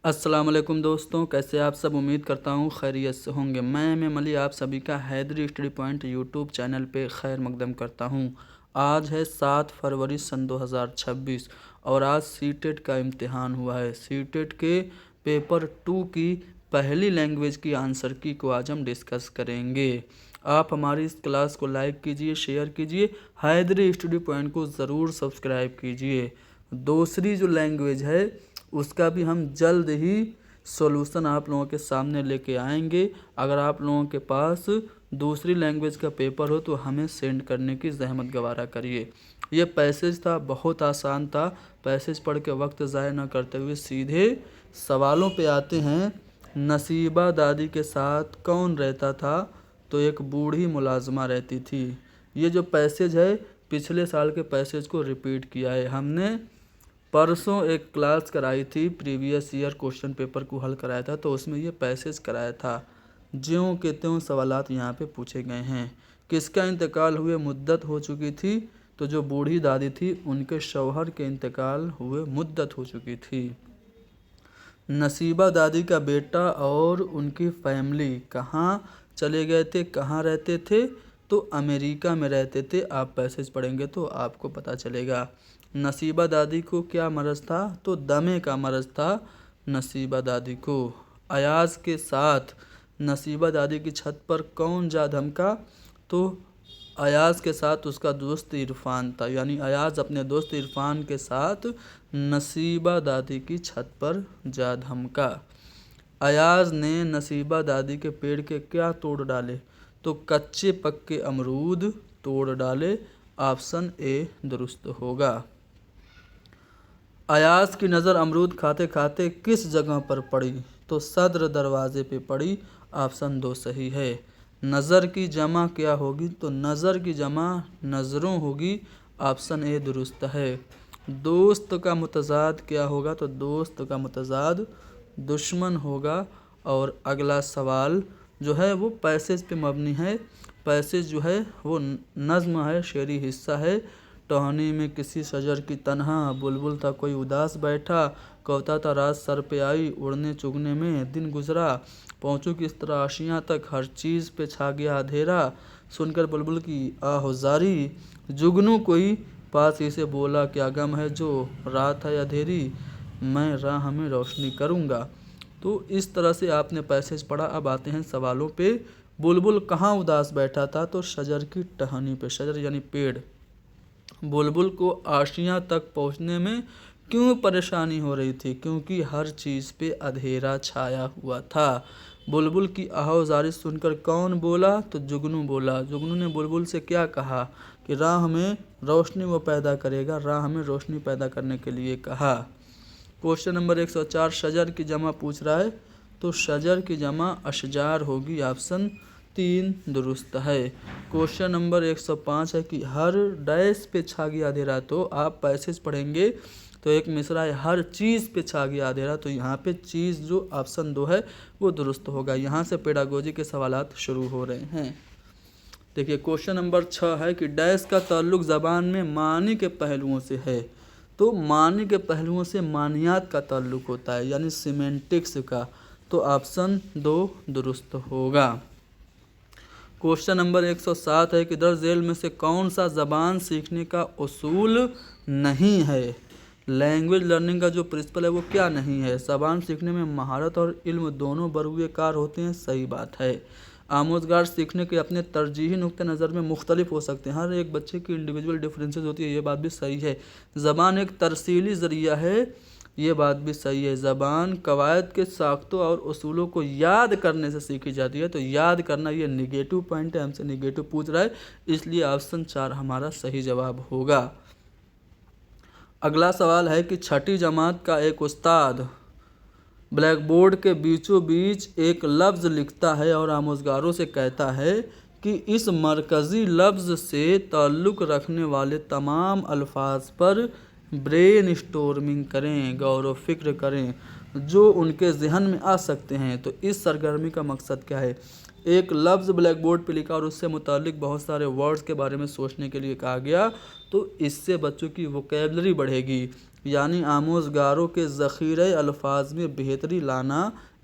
अस्सलाम वालेकुम दोस्तों, कैसे आप सब। उम्मीद करता हूँ खैरियत से होंगे। मैं अली आप सभी का Haidari study point YouTube channel पे खैर मकदम करता हूँ। आज है 7 फरवरी सन 2026 और आज सीटेट का इम्तिहान हुआ है। सीटेट के पेपर 2 की पहली लैंग्वेज की आंसर की को आज हम डिस्कस करेंगे। आप हमारी इस क्लास को लाइक कीजिए, शेयर कीजिए, हैदरी स्टडी पॉइंट को ज़रूर सब्सक्राइब कीजिए। दूसरी जो लैंग्वेज है उसका भी हम जल्द ही सॉल्यूशन आप लोगों के सामने लेके आएंगे। अगर आप लोगों के पास दूसरी लैंग्वेज का पेपर हो तो हमें सेंड करने की ज़हमत गवारा करिए। ये पैसेज था, बहुत आसान था। पैसेज पढ़ के वक्त ज़ाया न करते हुए सीधे सवालों पे आते हैं। नसीबा दादी के साथ कौन रहता था? तो एक बूढ़ी मुलाजमा रहती थी। ये जो पैसेज है पिछले साल के पैसेज को रिपीट किया है हमने। परसों एक क्लास कराई थी, प्रीवियस ईयर क्वेश्चन पेपर को हल कराया था, तो उसमें ये पैसेज कराया था। ज्यों के त्यों सवालात यहाँ पे पूछे गए हैं। किसका इंतकाल हुए मुद्दत हो चुकी थी? तो जो बूढ़ी दादी थी उनके शौहर के इंतकाल हुए मुद्दत हो चुकी थी। नसीबा दादी का बेटा और उनकी फैमिली कहाँ चले गए थे, कहाँ रहते थे? तो अमेरिका में रहते थे। आप पैसेज पढ़ेंगे तो आपको पता चलेगा। नसीबा दादी को क्या मरज़ था? तो दमे का मरज़ था नसीबा दादी को। अयाज के साथ नसीबा दादी की छत पर कौन जा धमका? तो अयाज के साथ उसका दोस्त इरफान था। यानी अयाज अपने दोस्त इरफान के साथ नसीबा दादी की छत पर जा धमका। अयाज ने नसीबा दादी के पेड़ के क्या तोड़ डाले? तो कच्चे पक्के अमरूद तोड़ डाले। ऑप्शन ए दुरुस्त होगा। अयाज की नज़र अमरूद खाते खाते किस जगह पर पड़ी? तो सदर दरवाजे पे पड़ी। ऑप्शन 2 सही है। नज़र की जमा क्या होगी? तो नज़र की जमा नज़रों होगी। ऑप्शन ए दुरुस्त है। दोस्त का मुतज़ाद क्या होगा? तो दोस्त का मुतज़ाद दुश्मन होगा। और अगला सवाल जो है वो पैसेज पे मबनी है। पैसेज जो है वो नज़्म है, शेरी हिस्सा है। टहनी में किसी शजर की तन्हा, बुलबुल था कोई उदास बैठा, कौता था रात सर पे आई, उड़ने चुगने में दिन गुजरा, पहुँचूँ किस तरह आशियाँ तक, हर चीज़ पे छा गया अंधेरा, सुनकर बुलबुल की आहोजारी, जुगनू कोई पास ही से बोला क्या गम है जो रात है अंधेरी, मैं राह में रोशनी करूँगा। तो इस तरह से आपने पैसेज पढ़ा। अब आते हैं सवालों पे। बुलबुल कहाँ उदास बैठा था? तो शजर की टहनी पे। शजर यानी पेड़। बुलबुल को आशियाँ तक पहुँचने में क्यों परेशानी हो रही थी? क्योंकि हर चीज़ पे अंधेरा छाया हुआ था। बुलबुल की आहोजारी सुनकर कौन बोला? तो जुगनू बोला। जुगनू ने बुलबुल से क्या कहा? कि राह में रोशनी वो पैदा करेगा, राह में रोशनी पैदा करने के लिए कहा। क्वेश्चन नंबर 104 शजर की जमा पूछ रहा है। तो शजर की जमा अशजार होगी। ऑप्शन 3 दुरुस्त है। क्वेश्चन नंबर 105 है कि हर डैश पे छा गया अंधेरा। तो आप पैसेज पढ़ेंगे तो एक मिसरा है हर चीज़ पे छा गया अंधेरा। तो यहाँ पे चीज़ जो ऑप्शन 2 है वो दुरुस्त होगा। यहाँ से पेडागोजी के सवालात शुरू हो रहे हैं। देखिए क्वेश्चन नंबर 6 है कि डैश का ताल्लुक ज़बान में मानी के पहलुओं से है। तो मानी के पहलुओं से मानियात का ताल्लुक होता है, यानी सीमेंटिक्स का। तो ऑप्शन 2 दुरुस्त होगा। क्वेश्चन नंबर 107 है कि दर्ज झेल में से कौन सा ज़बान सीखने का उसूल नहीं है? लैंग्वेज लर्निंग का जो प्रिंसिपल है वो क्या नहीं है? ज़बान सीखने में महारत और इल्म दोनों बरूए कार होते हैं। सही बात है। आमोजगार सीखने के अपने तरजीही नुक्ते नज़र में मुख्तलिफ हो सकते हैं। हर एक बच्चे की इंडिविजुअल डिफरेंसेस होती है, ये बात भी सही है। ज़बान एक तरसीली ज़रिया है, ये बात भी सही है। ज़बान कवायद के साख्तों और उसूलों को याद करने से सीखी जाती है। तो याद करना ये निगेटिव पॉइंट है, हमसे निगेटिव पूछ रहा है, इसलिए ऑप्शन 4 हमारा सही जवाब होगा। अगला सवाल है कि छठी जमात का एक उस्ताद ब्लैक बोर्ड के बीचों बीच एक लफ्ज़ लिखता है और आमोजगारों से कहता है कि इस मरकज़ी लफ्ज़ से ताल्लुक़ रखने वाले तमाम अल्फाज पर ब्रेन स्टॉर्मिंग करें, गौर व फिक्र करें जो उनके जहन में आ सकते हैं। तो इस सरगर्मी का मकसद क्या है? एक लफ्ज़ ब्लैक बोर्ड पर लिखा और उससे मुतालिक बहुत सारे वर्ड्स के बारे में सोचने के लिए कहा गया। तो इससे बच्चों की वोकैबलरी बढ़ेगी। यानी आमोज़गारों के ज़ख़ीरे अल्फाज में बेहतरी लाना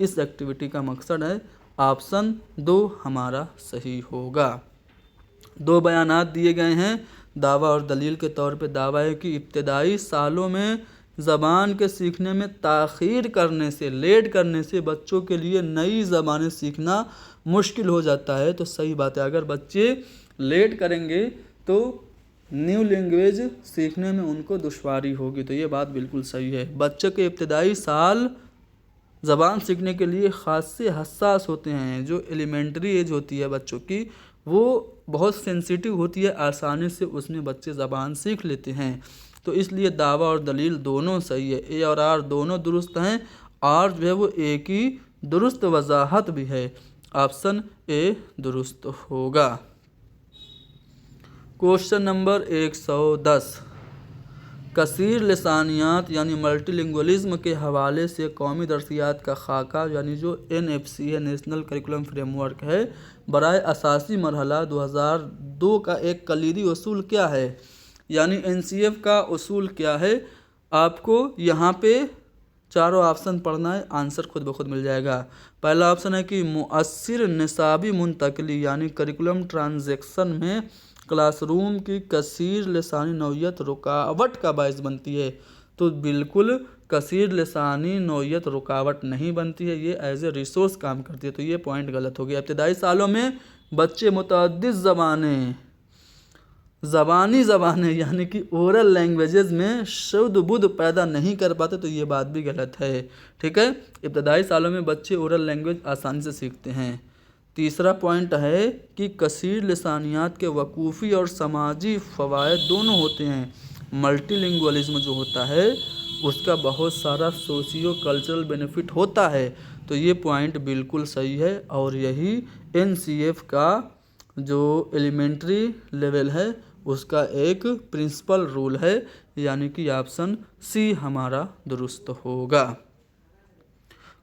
इस एक्टिविटी का मकसद है। ऑप्शन 2 हमारा सही होगा। 2 बयानात दिए गए हैं दावा और दलील के तौर पे। दावा है कि इब्तदाई सालों में ज़बान के सीखने में ताख़ीर करने से, लेट करने से बच्चों के लिए नई ज़बानें सीखना मुश्किल हो जाता है। तो सही बात है, अगर बच्चे लेट करेंगे तो न्यू लैंग्वेज सीखने में उनको दुश्वारी होगी। तो ये बात बिल्कुल सही है। बच्चे के इब्तदाई साल ज़बान सीखने के लिए ख़ास से हसास होते हैं। जो एलिमेंट्री एज होती है बच्चों की, वो बहुत सेंसिटिव होती है, आसानी से उसमें बच्चे ज़बान सीख लेते हैं। तो इसलिए दावा और दलील दोनों सही है। ए और आर दोनों दुरुस्त हैं। आर जो है वो ए की दुरुस्त वजाहत भी है। ऑप्शन ए दुरुस्त होगा। क्वेश्चन नंबर 110, कसीर लसानियात यानी मल्टीलिंगुअलिज्म के हवाले से कौमी दरसियात का खाका यानी जो NFC है, नेशनल करिकुलम फ्रेमवर्क है, बराए असासी मरहला 2002 का एक कलीदी उसूल क्या है? यानी NCF का उसूल क्या है? आपको यहाँ पे चारों ऑप्शन पढ़ना है, आंसर खुद ब खुद मिल जाएगा। पहला ऑप्शन है कि मुअस्सिर निसाबी मुंतकली यानी करिकुलम ट्रांजैक्शन में क्लासरूम की कसीर लसानी नौयत रुकावट का बायस बनती है। तो बिल्कुल कसीर लसानी नौयत रुकावट नहीं बनती है, ये एज ए रिसोर्स काम करती है। तो ये पॉइंट गलत हो गया। इब्तदाई सालों में बच्चे मुतअद्दिद ज़बानें यानी कि ओरल लैंग्वेजेस में शुद्ध बुद्ध पैदा नहीं कर पाते। तो ये बात भी गलत है। ठीक है, इब्तदाई सालों में बच्चे ओरल लैंग्वेज आसानी से सीखते हैं। तीसरा पॉइंट है कि कसीर लसानियात के वकूफ़ी और समाजी फ़वायद दोनों होते हैं। मल्टीलिंगुअलिज्म जो होता है उसका बहुत सारा सोशियो कल्चरल बेनिफिट होता है। तो ये पॉइंट बिल्कुल सही है और यही NCF का जो एलिमेंट्री लेवल है उसका एक प्रिंसिपल रूल है, यानी कि ऑप्शन सी हमारा दुरुस्त होगा।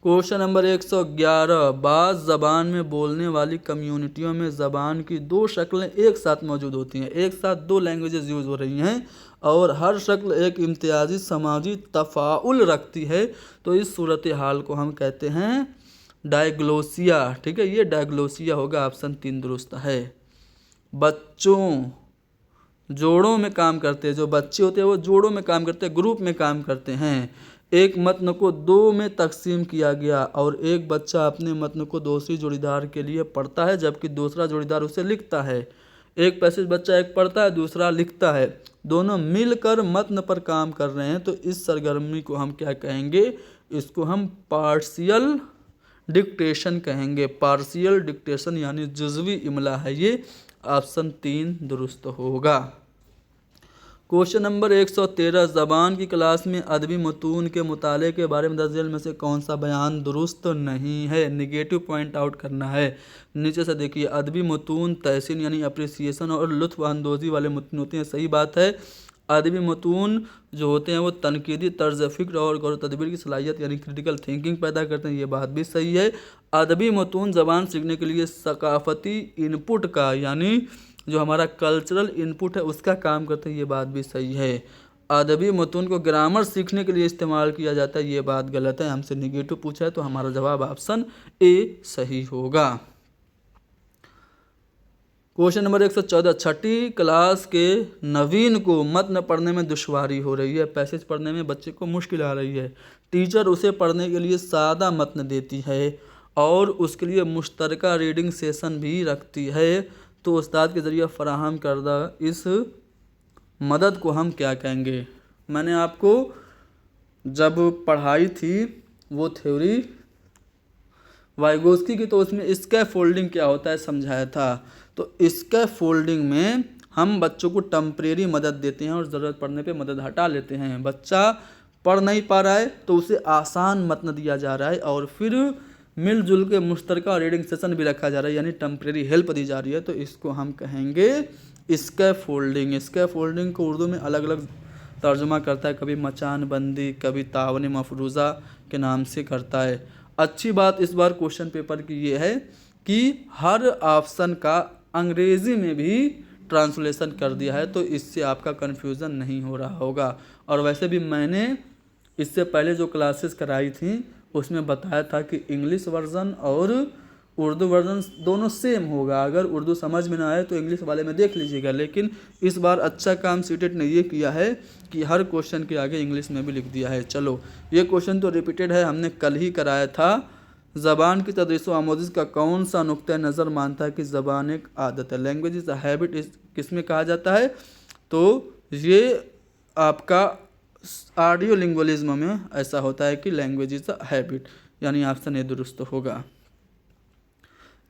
क्वेश्चन नंबर 111, बाज़ ज़बान में बोलने वाली कम्युनिटियों में ज़बान की 2 शक्लें एक साथ मौजूद होती हैं। एक साथ 2 लैंग्वेजेस यूज़ हो रही हैं और हर शक्ल एक इम्तियाजी समाजी तफ़ाउल रखती है। तो इस सूरत हाल को हम कहते हैं डायग्लोसिया। ठीक है, ये डायग्लोसिया होगा। ऑप्शन 3 दुरुस्त है। बच्चों जोड़ों में काम करते हैं, जो बच्चे होते हैं वो जोड़ों में काम करते हैं, ग्रुप में काम करते हैं। एक मतन को 2 में तकसीम किया गया और एक बच्चा अपने मतन को दूसरी जोड़ीदार के लिए पढ़ता है जबकि दूसरा जोड़ीदार उसे लिखता है। एक पैसेज बच्चा एक पढ़ता है, दूसरा लिखता है, दोनों मिलकर मतन पर काम कर रहे हैं। तो इस सरगर्मी को हम क्या कहेंगे? इसको हम पार्शियल डिक्टेशन कहेंगे। पार्शियल डिक्टेशन यानी जुज़वी इमला है ये। ऑप्शन 3 दुरुस्त होगा। क्वेश्चन नंबर 113, ज़बान की क्लास में अदबी मतून के मुताले के बारे में दर्ज में से कौन सा बयान दुरुस्त नहीं है? निगेटिव पॉइंट आउट करना है। नीचे से देखिए, अदबी मतून तहसीन यानी अप्रिसिएशन और लुत्फ़ अंदोज़ी वाले मतून होते हैं। सही बात है। अदबी मतून जो होते हैं वो तनकीदी तर्ज फ़िक्र और गौर तदबीर की सलाहियत यानी क्रिटिकल थिंकिंग पैदा करते हैं। ये बात भी सही है। अदबी मतून ज़बान सीखने के लिए सकाफ़ती इनपुट का यानी जो हमारा कल्चरल इनपुट है उसका काम करते हैं। ये बात भी सही है। अदबी मतून को ग्रामर सीखने के लिए इस्तेमाल किया जाता है। ये बात गलत है। हमसे निगेटिव पूछा है तो हमारा जवाब ऑप्शन ए सही होगा। क्वेश्चन नंबर 114, छठी क्लास के नवीन को मतन पढ़ने में दुश्वारी हो रही है। पैसेज पढ़ने में बच्चे को मुश्किल आ रही है। टीचर उसे पढ़ने के लिए सादा मतन देती है और उसके लिए मुश्तरका रीडिंग सेशन भी रखती है। तो उस्ताद के ज़रिए फ़राहम करदा इस मदद को हम क्या कहेंगे? मैंने आपको जब पढ़ाई थी वो थ्योरी वाइगोस्की की तो उसमें स्कैफोल्डिंग क्या होता है समझाया था। तो स्कैफोल्डिंग में हम बच्चों को टेम्परेरी मदद देते हैं और ज़रूरत पड़ने पे मदद हटा लेते हैं। बच्चा पढ़ नहीं पा रहा है तो उसे आसान मतन दिया जा रहा है और फिर मिलजुल के मुश्तरका रीडिंग सेशन भी रखा जा रहा है यानी टेम्परेरी हेल्प दी जा रही है। तो इसको हम कहेंगे स्कैफोल्डिंग। स्कैफोल्डिंग को उर्दू में अलग अलग तर्जुमा करता है, कभी मचान बंदी, कभी तावन मफरूज़ा के नाम से करता है। अच्छी बात इस बार क्वेश्चन पेपर की ये है कि हर ऑप्शन का अंग्रेज़ी में भी ट्रांसलेशन कर दिया है, तो इससे आपका कन्फ्यूज़न नहीं हो रहा होगा। और वैसे भी मैंने इससे पहले जो क्लासेस कराई थी उसमें बताया था कि इंग्लिश वर्ज़न और उर्दू वर्ज़न दोनों सेम होगा। अगर उर्दू समझ में ना आए तो इंग्लिश वाले में देख लीजिएगा, लेकिन इस बार अच्छा काम सीटेट ने ये किया है कि हर क्वेश्चन के आगे इंग्लिश में भी लिख दिया है। चलो, ये क्वेश्चन तो रिपीटेड है, हमने कल ही कराया था। ज़बान की तदरीस व आमोज़िश का कौन सा नुक्ता नज़र मानता है कि ज़बान एक आदत है? लैंग्वेज इज़ अ हैबिट किस में कहा जाता है? तो ये आपका ऑडियो लिंग्विज्म में ऐसा होता है कि लैंग्वेज इज़ अ हैबिट, यानी ऑप्शन ए दुरुस्त होगा।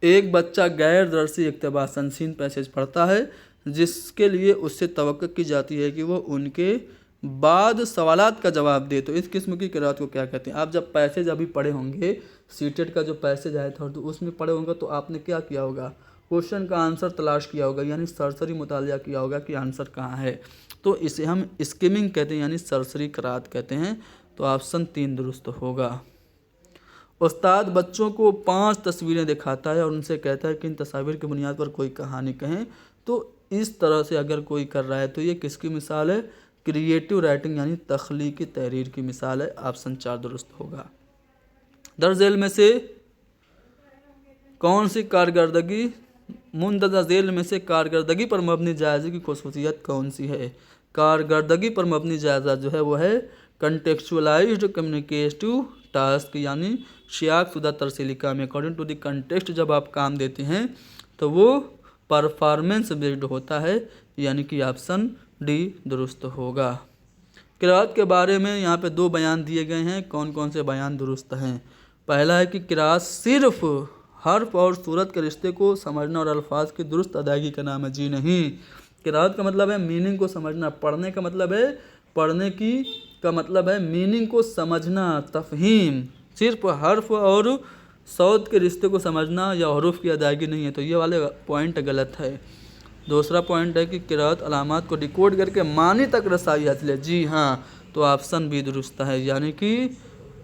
एक बच्चा गैर दर्शी इक़्तिबास अनसीन पैसेज पढ़ता है जिसके लिए उससे तवक्को की जाती है कि वो उनके बाद सवालात का जवाब दे, तो इस किस्म की क़िराअत को क्या कहते हैं? आप जब पैसेज अभी पढ़े होंगे, सीटेट का जो पैसेज आया था तो उसमें पढ़े होंगे, तो आपने क्या किया होगा? क्वेश्चन का आंसर तलाश किया होगा, यानी सरसरी मुतालिया किया होगा कि आंसर कहाँ है। तो इसे हम स्किमिंग कहते हैं, यानी सरसरी क़िराअत कहते हैं। तो ऑप्शन 3 दुरुस्त होगा। उस्ताद बच्चों को 5 तस्वीरें दिखाता है और उनसे कहता है कि इन तस्वीर की बुनियाद पर कोई कहानी कहें। तो इस तरह से अगर कोई कर रहा है तो ये किसकी मिसाल है? क्रिएटिव राइटिंग यानी तख्लीकी तहरीर की मिसाल है। ऑप्शन 4 दुरुस्त होगा। दर्ज झेल में से कौन सी कारकर्दगी मुंदरजा झेल में से कारकर्दगी पर मबनी जायज़े की खुसूसियत कौन सी है? कारकर्दगी पर मबनी जायज़ा जो है वो है कंटेक्चुअलाइज्ड कम्युनिकेटिव टास्क, यानी सियाक़शुदा तरसीली काम। अकॉर्डिंग टू द कंटेक्स्ट जब आप काम देते हैं तो वो परफॉर्मेंस बेस्ड होता है, यानी कि ऑप्शन डी दुरुस्त होगा। क़िराअत के बारे में यहाँ पे 2 बयान दिए गए हैं, कौन कौन से बयान दुरुस्त हैं? पहला है कि क़िराअत सिर्फ हर्फ और सूरत के रिश्ते को समझना और अल्फाज की दुरुस्त अदायगी का नाम है। जी नहीं, क़िराअत का मतलब है मीनिंग को समझना, पढ़ने का मतलब है पढ़ने की का मतलब है मीनिंग को समझना, तफ़हीम। सिर्फ हर्फ और सौत के रिश्ते को समझना या हरूफ की अदायगी नहीं है, तो ये वाले पॉइंट गलत है। दूसरा पॉइंट है कि क़िराअत अलामात को डिकोड करके मानी तक रसाई हासिल है। जी हाँ, तो ऑप्शन बी दुरुस्त है, यानी कि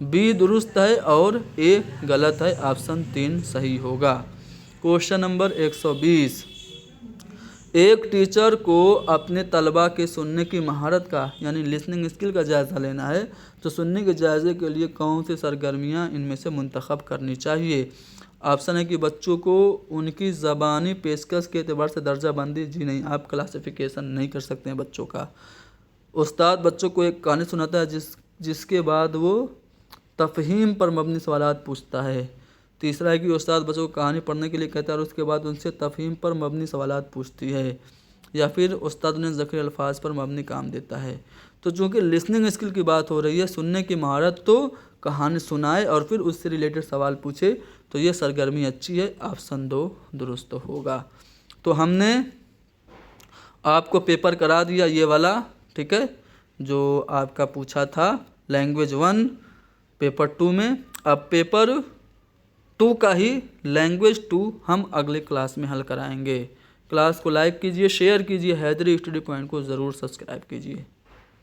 बी दुरुस्त है और ए गलत है। ऑप्शन 3 सही होगा। क्वेश्चन नंबर 120, एक टीचर को अपने तलबा के सुनने की महारत का यानी लिसनिंग स्किल का जायज़ा लेना है, तो सुनने के जायज़े के लिए कौन सी सरगर्मियाँ इनमें से मुंतखब करनी चाहिए? ऑप्शन है कि बच्चों को उनकी ज़बानी पेशकश के एतबार से दर्जा बंदी। जी नहीं, आप क्लासिफिकेशन नहीं कर सकते हैं बच्चों का। उस्ताद बच्चों को एक कहानी सुनाता है जिसके बाद वो तफ़हीम पर मबनी सवालात पूछता है। तीसरा है कि उस्ताद बच्चों को कहानी पढ़ने के लिए कहता है और उसके बाद उनसे तफ़हीम पर मबनी सवालात पूछती है, या फिर उस्ताद उन्हें ज़िक्र अल्फाज पर मबनी काम देता है। तो चूँकि लिसनिंग स्किल की बात हो रही है, सुनने की महारत, तो कहानी सुनाए और फिर उससे रिलेटेड सवाल पूछे, तो ये सरगर्मी अच्छी है। ऑप्शन 2 दुरुस्त होगा। तो हमने आपको पेपर करा दिया ये वाला, ठीक है, जो आपका पूछा था लैंग्वेज 1 पेपर 2 में। अब पेपर 2 का ही लैंग्वेज 2 हम अगले क्लास में हल कराएंगे। क्लास को लाइक कीजिए, शेयर कीजिए, हैदरी स्टडी पॉइंट को ज़रूर सब्सक्राइब कीजिए।